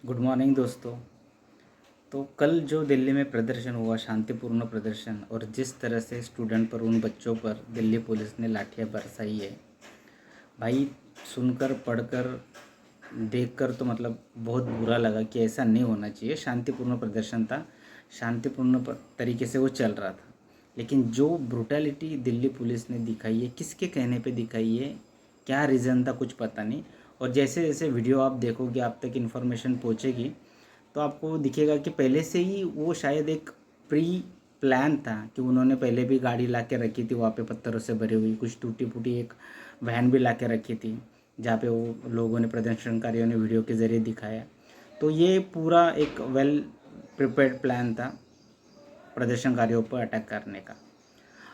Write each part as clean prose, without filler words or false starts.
Good morning दोस्तों। तो कल जो दिल्ली में प्रदर्शन हुआ, शांतिपूर्ण प्रदर्शन, और जिस तरह से स्टूडेंट पर, उन बच्चों पर दिल्ली पुलिस ने लाठियां बरसाई है भाई, सुनकर पढ़कर देखकर तो मतलब बहुत बुरा लगा कि ऐसा नहीं होना चाहिए। शांतिपूर्ण प्रदर्शन था, शांतिपूर्ण तरीके से वो चल रहा था, लेकिन जो ब्रुटैलिटी दिल्ली पुलिस ने दिखाई है, किसके कहने पे दिखाई है, क्या रीज़न था कुछ पता नहीं। और जैसे जैसे वीडियो आप देखोगे, आप तक इन्फॉर्मेशन पहुंचेगी, तो आपको दिखेगा कि पहले से ही वो शायद एक प्री प्लान था कि उन्होंने पहले भी गाड़ी ला के रखी थी वहाँ पे, पत्थरों से भरी हुई, कुछ टूटी फूटी एक वैन भी ला के रखी थी, जहाँ पे वो लोगों ने, प्रदर्शनकारियों ने वीडियो के ज़रिए दिखाया। तो ये पूरा एक वेल प्रिपेयर्ड प्लान था प्रदर्शनकारियों पर अटैक करने का।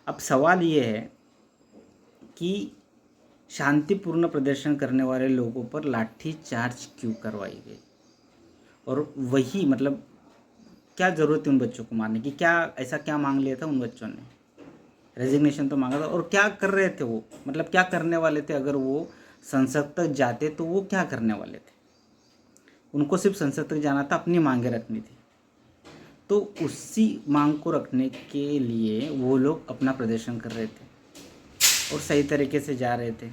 अब सवाल ये है कि शांतिपूर्ण प्रदर्शन करने वाले लोगों पर लाठी चार्ज क्यों करवाई गई, और वही मतलब क्या ज़रूरत थी उन बच्चों को मारने की? क्या ऐसा क्या मांग लिया था उन बच्चों ने? रेजिग्नेशन तो मांगा था, और क्या कर रहे थे वो, मतलब क्या करने वाले थे? अगर वो संसद तक जाते तो वो क्या करने वाले थे? उनको सिर्फ संसद तक जाना था, अपनी मांगे रखनी थी। तो उसी मांग को रखने के लिए वो लोग अपना प्रदर्शन कर रहे थे और सही तरीके से जा रहे थे,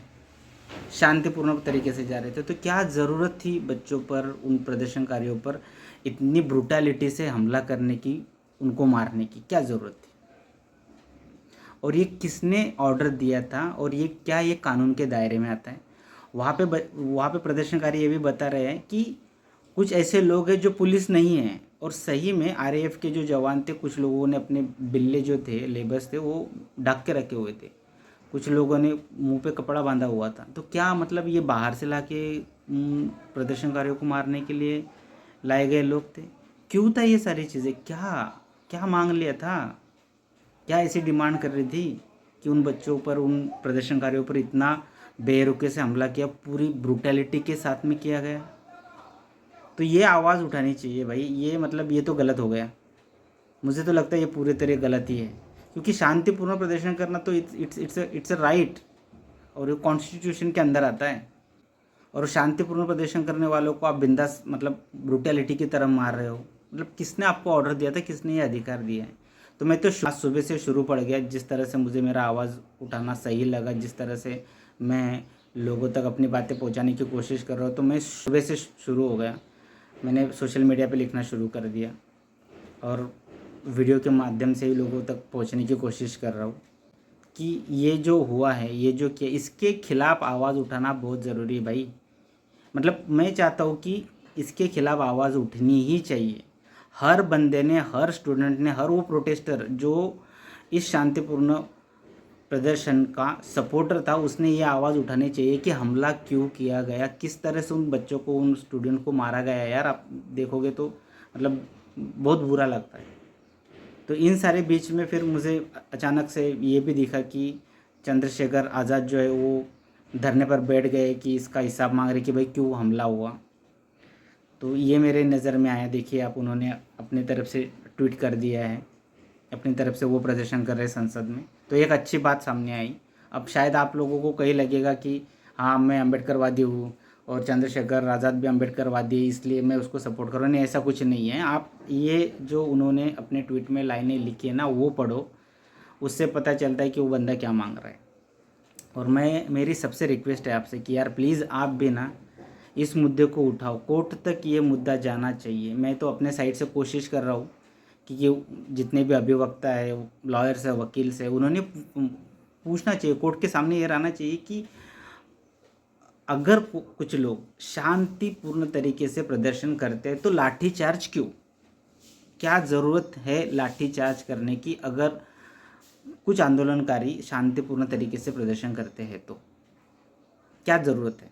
शांतिपूर्ण तरीके से जा रहे थे। तो क्या ज़रूरत थी बच्चों पर, उन प्रदर्शनकारियों पर इतनी ब्रुटैलिटी से हमला करने की, उनको मारने की क्या ज़रूरत थी? और ये किसने ऑर्डर दिया था, और ये क्या ये कानून के दायरे में आता है? वहाँ पे प्रदर्शनकारी ये भी बता रहे हैं कि कुछ ऐसे लोग हैं जो पुलिस नहीं हैं, और सही में आरएएफ के जो जवान थे, कुछ लोगों ने अपने बिल्ले जो थे, लेबर्स थे, वो ढक के रखे हुए थे, कुछ लोगों ने मुंह पे कपड़ा बांधा हुआ था। तो क्या मतलब ये बाहर से लाके प्रदर्शनकारियों को मारने के लिए लाए गए लोग थे? क्यों था ये सारी चीज़ें? क्या क्या मांग लिया था? क्या ऐसी डिमांड कर रही थी कि उन बच्चों पर, उन प्रदर्शनकारियों पर इतना बेरुखे से हमला किया, पूरी ब्रुटैलिटी के साथ में किया गया? तो ये आवाज़ उठानी चाहिए भाई। ये मतलब ये तो गलत हो गया। मुझे तो लगता है ये पूरी तरह गलत ही है, क्योंकि शांतिपूर्ण प्रदर्शन करना तो इट्स अ राइट, और ये कॉन्स्टिट्यूशन के अंदर आता है। और शांतिपूर्ण प्रदर्शन करने वालों को आप बिंदास मतलब ब्रुटैलिटी की तरह मार रहे हो। मतलब किसने आपको ऑर्डर दिया था, किसने ये अधिकार दिया है? तो मैं तो आज सुबह से शुरू पड़ गया, जिस तरह से मुझे मेरा आवाज़ उठाना सही लगा, जिस तरह से मैं लोगों तक अपनी बातें पहुंचाने की कोशिश कर रहा हूँ, तो मैं सुबह से शुरू हो गया। मैंने सोशल मीडिया पे लिखना शुरू कर दिया, और वीडियो के माध्यम से ही लोगों तक पहुंचने की कोशिश कर रहा हूँ कि ये जो हुआ है, ये जो किया, इसके खिलाफ़ आवाज़ उठाना बहुत ज़रूरी है भाई। मतलब मैं चाहता हूँ कि इसके खिलाफ़ आवाज़ उठनी ही चाहिए। हर बंदे ने, हर स्टूडेंट ने, हर वो प्रोटेस्टर जो इस शांतिपूर्ण प्रदर्शन का सपोर्टर था, उसने ये आवाज़ उठानी चाहिए कि हमला क्यों किया गया, किस तरह से उन बच्चों को, उन स्टूडेंट को मारा गया। यार आप देखोगे तो मतलब बहुत बुरा लगता है। तो इन सारे बीच में फिर मुझे अचानक से ये भी दिखा कि चंद्रशेखर आज़ाद जो है वो धरने पर बैठ गए, कि इसका हिसाब मांग रहे कि भाई क्यों हमला हुआ। तो ये मेरे नज़र में आया। देखिए आप, उन्होंने अपनी तरफ से ट्वीट कर दिया है, अपनी तरफ से वो प्रदर्शन कर रहे संसद में। तो एक अच्छी बात सामने आई। अब शायद आप लोगों को कहीं लगेगा कि हाँ मैं अम्बेडकरवादी हूँ और चंद्रशेखर आज़ाद भी अम्बेडकरवादी है, इसलिए मैं उसको सपोर्ट कर रहा हूँ। नहीं, ऐसा कुछ नहीं है। आप ये जो उन्होंने अपने ट्वीट में लाइनें लिखी है ना, वो पढ़ो, उससे पता चलता है कि वो बंदा क्या मांग रहा है। और मेरी सबसे रिक्वेस्ट है आपसे कि यार प्लीज़ आप भी ना इस मुद्दे को उठाओ, कोर्ट तक ये मुद्दा जाना चाहिए। मैं तो अपने साइड से कोशिश कर रहा हूँ कि ये जितने भी अभिवक्ता है, लॉयर्स है, वकील से, उन्होंने पूछना चाहिए, कोर्ट के सामने ये रहना चाहिए कि अगर कुछ लोग शांतिपूर्ण तरीके से प्रदर्शन करते हैं तो लाठीचार्ज क्यों? क्या ज़रूरत है लाठीचार्ज करने की, अगर कुछ आंदोलनकारी शांतिपूर्ण तरीके से प्रदर्शन करते हैं तो? क्या ज़रूरत है?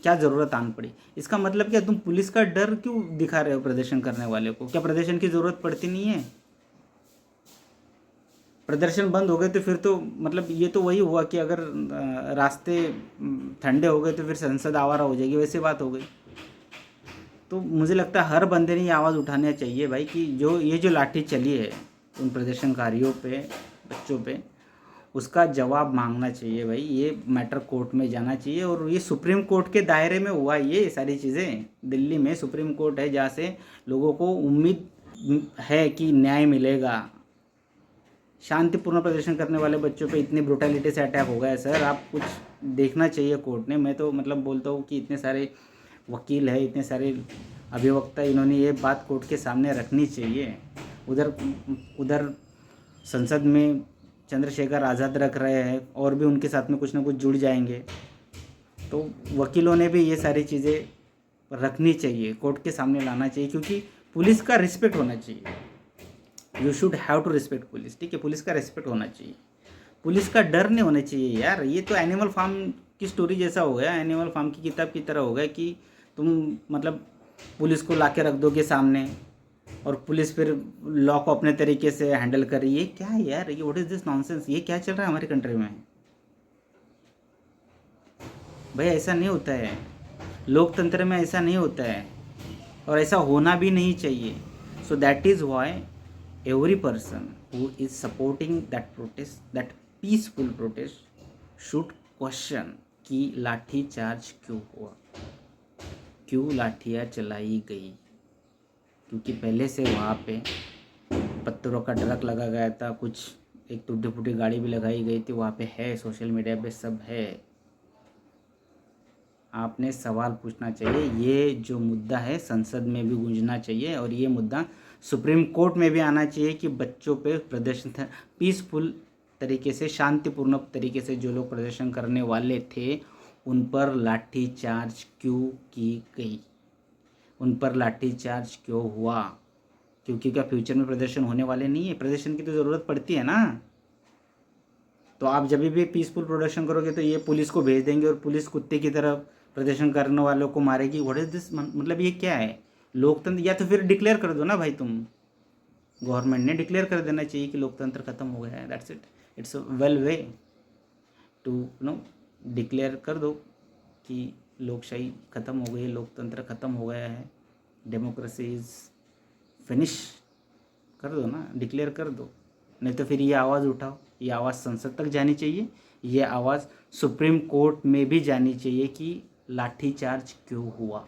क्या ज़रूरत आन पड़ी? इसका मतलब क्या, तुम पुलिस का डर क्यों दिखा रहे हो प्रदर्शन करने वाले को? क्या प्रदर्शन की ज़रूरत पड़ती नहीं है? प्रदर्शन बंद हो गए तो फिर तो मतलब ये तो वही हुआ कि अगर रास्ते ठंडे हो गए तो फिर संसद आवारा हो जाएगी, वैसी बात हो गई। तो मुझे लगता है हर बंदे ने ये आवाज़ उठाना चाहिए भाई कि जो ये जो लाठी चली है उन प्रदर्शनकारियों पे, बच्चों पे, उसका जवाब मांगना चाहिए भाई। ये मैटर कोर्ट में जाना चाहिए और ये सुप्रीम कोर्ट के दायरे में हुआ ये सारी चीज़ें। दिल्ली में सुप्रीम कोर्ट है जहाँ से लोगों को उम्मीद है कि न्याय मिलेगा। शांतिपूर्ण प्रदर्शन करने वाले बच्चों पे इतनी ब्रुटैलिटी से अटैक हो गया सर, आप कुछ देखना चाहिए कोर्ट ने। मैं तो मतलब बोलता हूँ कि इतने सारे वकील है, इतने सारे अभिवक्ता, इन्होंने ये बात कोर्ट के सामने रखनी चाहिए। उधर उधर संसद में चंद्रशेखर आज़ाद रख रहे हैं और भी उनके साथ में कुछ ना कुछ जुड़ जाएंगे, तो वकीलों ने भी ये सारी चीज़ें रखनी चाहिए, कोर्ट के सामने लाना चाहिए, क्योंकि पुलिस का रिस्पेक्ट होना चाहिए। You should have to respect police, ठीक है, पुलिस का रिस्पेक्ट होना चाहिए, पुलिस का डर नहीं होना चाहिए यार। ये तो एनिमल फार्म की स्टोरी जैसा हो गया, एनिमल फार्म की किताब की तरह हो गया कि तुम मतलब पुलिस को लाके रख दोगे सामने और पुलिस फिर लॉ को अपने तरीके से हैंडल कर रही है। क्या है यार ये, व्हाट इज दिस नॉनसेंस, ये क्या चल रहा है हमारी कंट्री में भाई? ऐसा नहीं होता है, लोकतंत्र में ऐसा नहीं होता है और ऐसा होना भी नहीं चाहिए। So that is why every person who is supporting that protest, that peaceful protest, should question कि लाठी चार्ज क्यों हुआ, क्यों लाठियाँ चलाई गई। क्योंकि पहले से वहाँ पे पत्थरों का ट्रक लगा गया था, कुछ एक टूटी फूटी गाड़ी भी लगाई गई थी, वहाँ पे है, सोशल मीडिया पे सब है। आपने सवाल पूछना चाहिए, ये जो मुद्दा है संसद में भी गूंजना चाहिए और ये मुद्दा सुप्रीम कोर्ट में भी आना चाहिए कि बच्चों पे प्रदर्शन पीसफुल तरीके से, शांतिपूर्ण तरीके से जो लोग प्रदर्शन करने वाले थे उन पर लाठी चार्ज क्यों की गई, उन पर लाठी चार्ज क्यों हुआ। क्योंकि क्या फ्यूचर में प्रदर्शन होने वाले नहीं है? प्रदर्शन की तो ज़रूरत पड़ती है ना। तो आप जब भी पीसफुल प्रदर्शन करोगे तो ये पुलिस को भेज देंगे और पुलिस कुत्ते की तरह प्रदर्शन करने वालों को मारेगी। व्हाट इज दिस, मतलब ये क्या है लोकतंत्र? या तो फिर डिक्लेयर कर दो ना भाई, तुम गवर्नमेंट ने डिक्लेयर कर देना चाहिए कि लोकतंत्र खत्म हो गया है, that's it. It's well way to know declare कर दो कि लोकशाही खत्म हो गई है, लोकतंत्र खत्म हो गया है, डेमोक्रेसी इज़ फिनिश, कर दो ना, डिक्लेयर कर दो। नहीं तो फिर ये आवाज़ उठाओ, ये आवाज़ संसद तक जानी चाहिए, ये आवाज़ सुप्रीम कोर्ट में भी जानी चाहिए कि लाठीचार्ज क्यों हुआ।